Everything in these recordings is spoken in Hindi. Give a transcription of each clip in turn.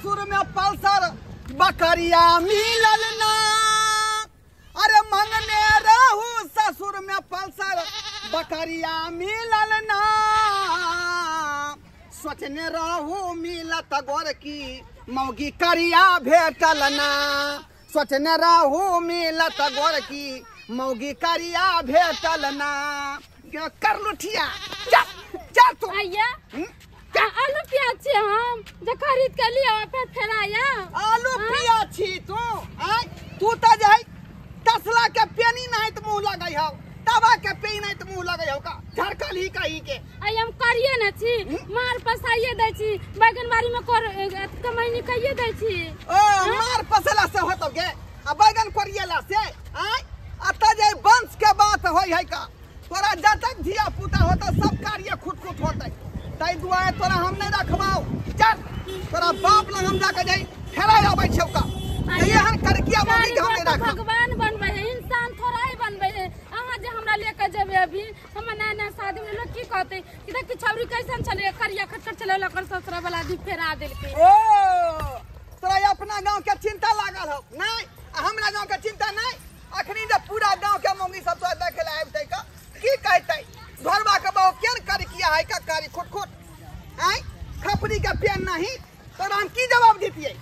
ससुर में पल्सर बकरिया मिलल ना। अरे मंगने रहू ससुर में पल्सर बकरिया मिलल ना। सोचने रहू मिलत गोर की मौगी करिया भेटल ना। सोचने रहू मिलत गोर की मौगी करिया भेटल ना। कर लुठिया चल तू आया आलू प्याज छे हम जे खरीद के लिए फिर फेराया आलू प्याज छी तू तू त जाई तसला के पेनी नहीं त मुंह लगै हो तवा के पेनी नहीं त मुंह लगै हो का झरकल ही कही के आई हम करिए न छी मार पसाइए दै छी बैगनबाड़ी में कर कमाई कइए दै छी ओ मार पसला से होतो के आ बैगन करिएला से अत जे वंश के बात होय है का तोरा जतक धिया पुता होता सब कार्य खुद खुद होतै तै दुआरे तोरा हम नहीं रखबाऊ चल तोरा बाप लग हम जाके जाई फेरा आबै छौ का एहन करकिया मौगी के हम नहीं रखब भगवान बनबै है इंसान थोड़ा ही बनबै है अहाँ जे हमरा लेके जेबै अभी हम नया शादी में लोग की कहते कि देख छौरी कैसन चले करिया खटखट चले लकर ससुरा वाला दी फेरा देलके ओ तोरा अपना गांव के चिंता लागल हो नहीं हमरा गांव के चिंता नहीं अखनी जे पूरा गांव के मौगी सब तो देखे ला आबतै का की कहतै घरवा के बहु केन करकिया है का कारी खुट खुट आई खपरी के पेन नहीं तोरा हम की जवाब देतियै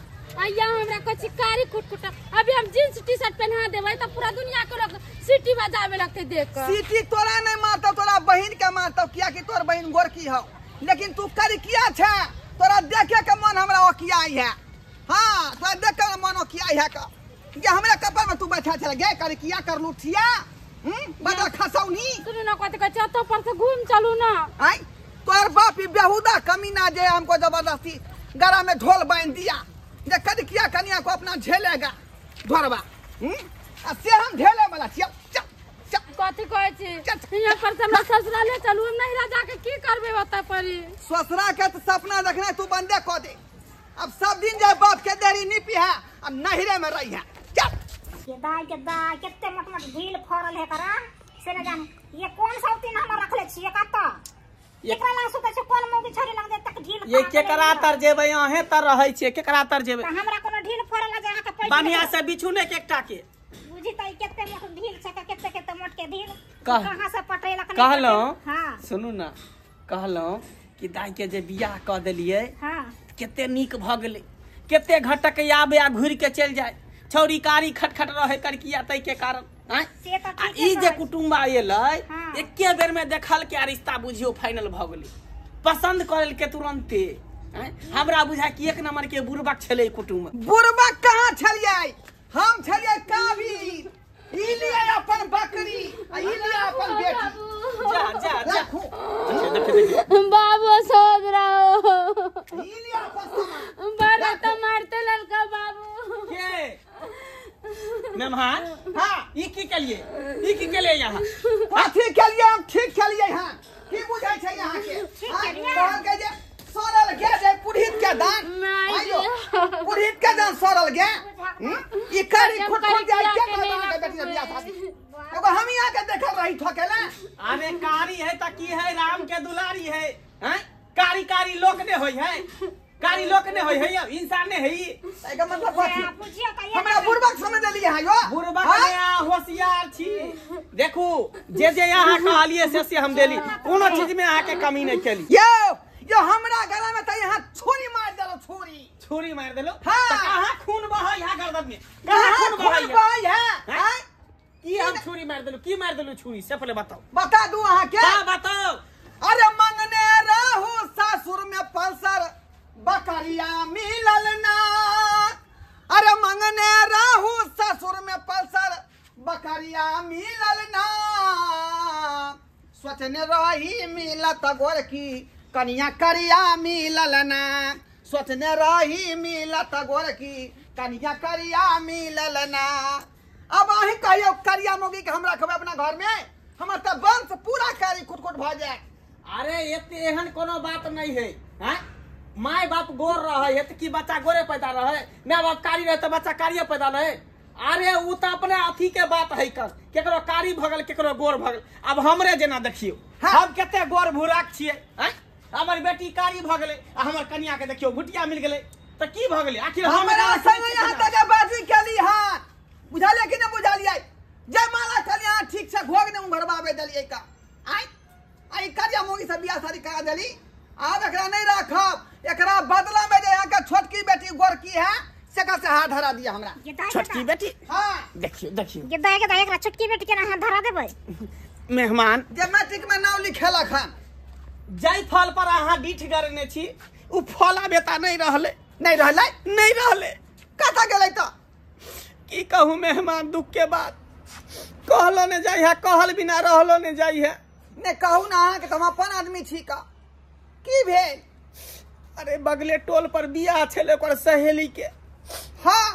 आया हमरा कुछ कारी खुटखुटा अभी हम जींस टी शर्ट पहना देबै त पूरा दुनिया के लोग सीटी बजावे लगते देख के सीटी तोरा नहीं मारतो तोरा बहिन के मारतो किया कि तोर बहिन गोरकी हो लेकिन तू करकिया छ तोरा देखे के मन हमरा ओकियाई है हां तोरा देख के मन ओकियाई है का कि हमरा कपार में तू बैठा चल गे करकिया कर लुठिया बड़ा खसौनी सुन ना कहते के छत पर से घूम चलू ना आई तोर बाप ही बेहुदा कमीना जे हमको जबरदस्ती गला में ढोल बांध दिया जे करकिया कन्या को अपना झेलेगा धरवा आ से हम झेले वाला चल कथी कहै छी यहाँ पर से हमरा ससुराले चलू हम नहीं राजा के की करबे बता परी ससुरा के तो सपना देखना तू बंदे कह दे अब सब दिन जाए बाप के देरी निपी है अब नहरे में रही है चल के दाई कितने मोट मोट ढील फरल है करा से न जान ये कौन सौतीन हम रखले छी एकता एकरा ला सुते छ कोन मौगी छोरी लग दे तक ढील ये केकरा तर जेबै अहे तर रहै छै केकरा तर जेबै हमरा कोनो ढील फरल जा के पैसा बानिया से बिछु ने एकटा के बुझी त कितने मोट ढील छ कितने मोट के ढील कह- कहां से पटेलक नहीं कहलो हां सुनू ना कहलो कि दाई के जे बियाह क देलिए हां केते नीक भ गेलै केते घटक आबे आ घुर के चल जाय छौरी कारी खटखट रहे करकिया तै के कारण से त आ ई जे कुटुंबा एलै हाँ। एके बेर में देखल के रिश्ता बुझियो फाइनल भ गेलै पसंद करल के तुरंते हमरा बुझा कि एक नंबर के बुरबक छलै कुटुंब बुरबक कहाँ छलियै हम छलियै काभी ई लिया अपन बकरी आ ई लिया अपन बेटी जा जा जा देखू बाबू सोच रहा ई लिया अपन सामान बड़ा तो मारते ललका बाबू के मेहमान हां ई की केलिए यहाँ अथी केलियै हम ठीक केलियै हां की बुझाय छै यहाँ के कहल के जे सरल गे जे पुरहित के दान आइयो पुरहित के दान सरल गे ई करी खुद खुद जाय के दान के बेटी बियाह शादी एगो हम यहाँ के देखल रही ठकेला अरे कारी है त की है राम के दुलारी है हैं कारी कारी लोक ने होय है कारी लोक ने होय है इंसान ने है एका मतलब कथी बुझियो त हमरा बुरबक समझ लेलिए हां यो बुरबक ने होशियार छी देखू जे यहाँ कहलिए से हम देली कोनो चीज में आके कमी नहीं केली यो हमरा गला में त यहाँ छुरी मार देलो छुरी मार देलो हाँ। त कहां खून बहै है गर्दन में कहां खून बहै है है की हम छुरी मार देलो की मार देलो छुरी से पहले बताओ बता दूं अहाँ के हां बताओ अरे मंगने रहू सासुर में पल्सर बकरिया मिलल ना। अरे मंगने रहू ससुर में पल्सर बकरिया मिलल ना। सोचने रही मिलत गोर की कनिया करिया मिलल ना। सोचने रही मिलत गोर की कनिया करिया मिलल ना। अब अहीं कहियो करिया मौगी के हमरा खबे अपना घर में हमर त वंश पूरा कारी खुटखुट भ जाए अरे एते एहन कोनो बात नहीं है हैं माय बाप गोर रहे है कि बच्चा गोरे पैदा रहे माय बाप कारी रहे तो बच्चा कारिये पैदा रहे अरे उ त अपने अथी के बात है कर केकरो कारी भगल केकरो गोर भगल अब हमरे जेना देखियो हाँ। हम केते गोर भुराक छिए हैं हमर बेटी कारी भ गेलै आ हमर कन्या के देखियो भुटिया मिल गेलै त तो की भ गेलै आखिर हमरा संग यहाँ तक बाजी केली हां बुझालिए कि नहीं बुझालिए जय माला कली हां ठीक से भोग ने भरबावे देलिए का आई करिया मोगी से बियाह शादी करा देली अब एकरा नहीं रखब एकरा बदला में जे के छोटकी बेटी गोरकी है सेका से हाथ धरा दिया हमरा छोटकी बेटी हां देखियो गेदा एकरा छोटकी बेटी के हाथ धरा देबै मेहमान जे मैट्रिक में नाम लिखेला खान जय फल पर अहाँ डीठ करने छी उ फला बेटा नहीं रहले कता गेलै त की कहूँ मेहमान दुख के बाद कहलो ने जाई है कहल बिना रहलो ने जाई है ने कहू ना कि तुम अपन आदमी छी का की भेल अरे बगले टोल पर बियाह छले ओकर सहेली के हां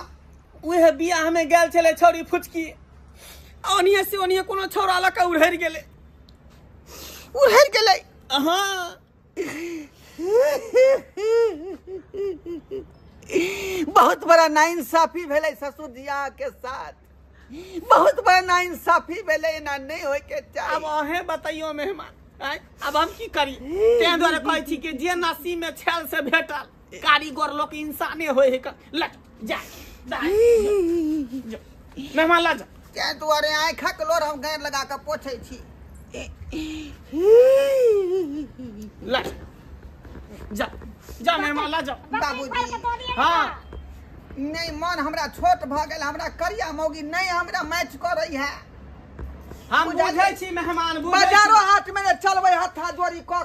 उहे बियाह में गेल छले छोरी फुचकी ओनिए से ओनिए कोनो छोरा लका उड़हर गेले हाँ बहुत बड़ा नाइंसाफी भेलै ससुर जिया के साथ बहुत बड़ा नाइंसाफी भेलै ना नहीं होय के चाही अब अहे बताइयो मेहमान अब हम की करी ते द्वारा कहै छी कि जे नसीब में छल से भेटल कारीगर लोग इंसाने होय है लट जा मेहमान ला जा ते द्वारे आँखक लोर हम गाड़ लगा के पोछै छी ला जा मेहमान ला जा बाबूजी हाँ नहीं मन हमरा छोट भ गेल हमरा करिया मौगी नहीं हमरा मैच करई है हम बुझै छी मेहमान बाजारो हाट में चलबै हथा जोरी क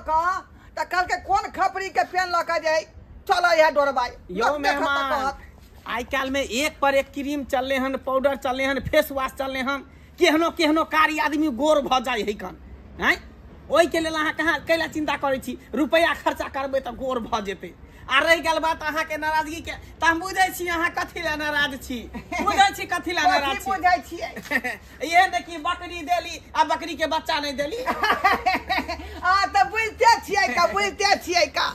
त कल के कोन खपरी के पेन ल के जाय चलै है डोरबाई यो मेहमान आई काल में एक पर एक क्रीम चलले हन पाउडर चलले हन फेस वॉश चलले हन केहनो कारी आदमी गोर भ जाय है कन हैं ओई के लेल अहाँ कहाँ कैला चिंता करै छी रुपया खर्चा करबै त गोर भ जेतै आ रही गल बात अहाँ के नाराजगी के त हम बुझै छी अहाँ कथि ला नाराज छी बुझै छी कथि ला नाराज छी बुझै छियै ये ने कि बकरी देली आ बकरी के बच्चा नहीं देली आ त बुझते छियै का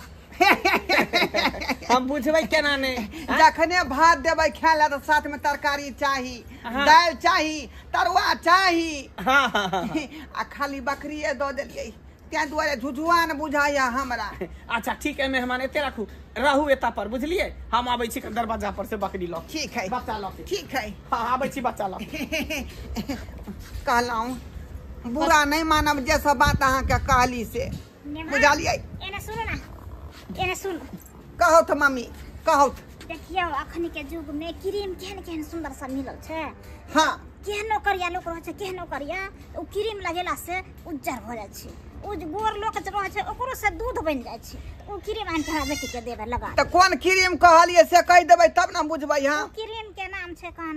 हम बुझबै केना ने जखने भात देबै खाय ला त साथ में तरकारी चाही दाल चाही तरुआ चाही आ खाली बकरिए दो देलियै त्या दुआरे झुझुआन बुझाया हमरा अच्छा ठीक है मेहमान एते रखू रहू एता पर बुझलिए हम आबै छी दरवाजा पर से बकरी ल ठीक है बच्चा ल ठीक है हां आबै छी बच्चा ल कहलौं बुरा नहीं मानब जे सब बात अहाँ के कहली से बुझलियै एने सुन ना एने सुन कहो त मम्मी कहो देखियो अखनी के युग में क्रीम केहन सुंदर सा मिलल छै हां केहनो करिया लोग रह छै केहनो करिया उ क्रीम लगेला से उज्जर भ जाय छै उ गोर लोग जे रह छै ओकरो से दूध बन जाय छै उ क्रीम आन के बेटी के देबे लगा त कोन क्रीम कहलिए से कह देबै तब ना बुझबै हां क्रीम के नाम छै कन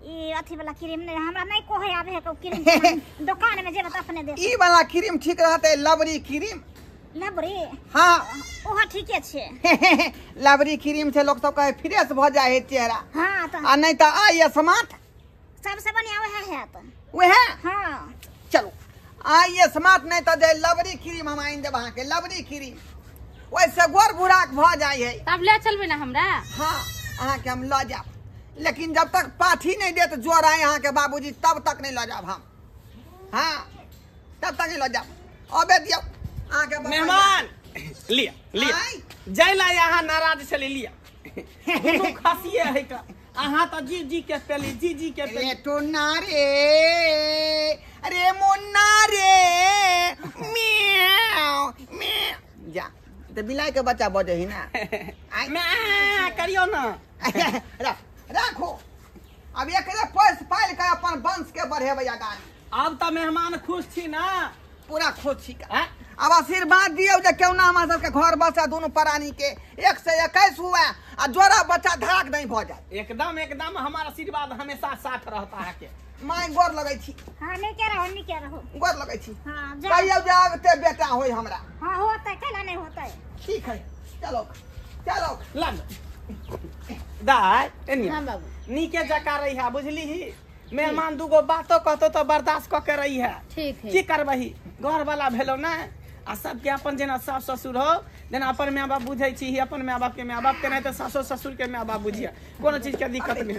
ई अथी वाला क्रीम नहीं हमरा नहीं कोहे आवे है क्रीम दुकान में जेब त अपने दे ई वाला क्रीम ठीक रहते लवरी क्रीम लबरी हां ओहा ठीके छै लवरी क्रीम से लोग सब कहे फ्रेश भ जाय है चेहरा हां त आ नहीं त आई स्मार्ट सबसे बढ़िया वह है त वह हां चलो आई स्मार्ट नहीं तो जे लवरी क्रीम हम आइन देब अहाँ के लवरी क्रीम वैसे गोर बुराक भ जाय है तब ले चलबे ना हमरा हां अहाँ के हम ल जाब लेकिन जब तक पाठी नहीं देत जोर आए अहाँ के बाबूजी तब तक नहीं ल जाब हम हां तब तक नहीं ल जाब अबे दियो अहाँ के मेहमान लिया जैला यहाँ नाराज चले लिया दुनू खसिए है का अहाँ तो जी के पेली जी के पेली रे टोना रे अरे मुन्ना रे म्याऊ म्याऊ जा तो बिलाई के बच्चा बजे ही ना मैं करियो ना राखो अब एकरे पैस पाइल के अपन वंश के बढ़ेबै आगाँ अब तो मेहमान खुश छी ना पूरा खुश छी का अब आशीर्वाद दियो जे क्यों ना हमरा सबके घर बसा दोनों प्राणी के 1 से 21 हुआ आ जोड़ा बच्चा धड़ाक नहीं भ जाए एकदम हमारा आशीर्वाद हमेशा साथ रहता है के माय गोर लगै छी हां नहीं के रहो गोर लगै छी हां कहियो जागते बेटा होय हमरा हां होतै केला नहीं होतै ठीक है चलो लन दाई एनी हां बाबू नीके जका रही है बुझली ही मेहमान दुगो बातो कहतो तो बर्दाश्त क के रही है ठीक है की करबही घर वाला भेलो ना आ सबके अपन जेना सास ससुर हो जेना अपन माय बाप बुझै छी अपन माय बाप के माय बाप के नहीं तो सासो ससुर के माय बाप बुझिया कोनो चीज के दिक्कत नहीं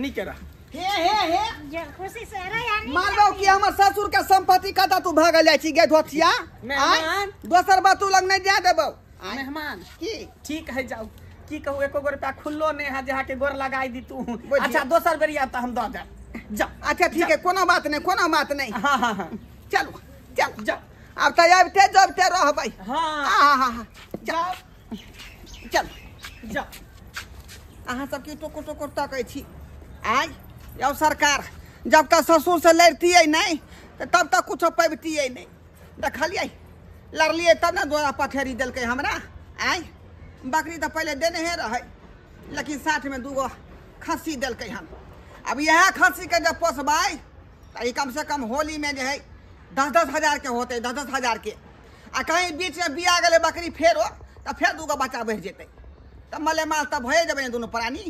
नीके रह हे जे खुशी से रह यानी मानबो कि हमर ससुर के संपत्ति कता तू भागल जाय छी गे धोतिया मेहमान दोसर बात तू लग नहीं जा देबो मेहमान की ठीक है जाओ की कहू एको गो रुपया खुल्लो नहीं है जहाँ के गोर लगाई दी तू। बुझिए। अच्छा दोसर बेरिया तो हम दो दे जा। अच्छा ठीक है कोनो बात नहीं कोनो बात नहीं। हाँ हाँ हाँ चलो चल जा अब तो अबते जबते रहबै। हाँ हाँ हाँ हाँ जा चल जा। अहाँ सब की टोको टोको तकै छी आय अब सरकार जब तक ससुर से लड़तियै नहीं तो तब तक कुछ पैबतियै नहीं। देखलियै लड़लियै तब ना दोरा पठेरी देलकै हमरा। आय बकरी तो पहले देने हे रहे लेकिन साथ में 2 गो खस्सी देलकै हम। अब यह खस्सी के जब पोसबै तो कम से कम होली में जो है 10-10 हजार के होते 10-10 हजार के। आ कहीं बीच में बिया गए बकरी फेरो तो फिर 2 गो बच्चा बढ़ जेतै तब मले माल तब भए जब दोनों प्राणी।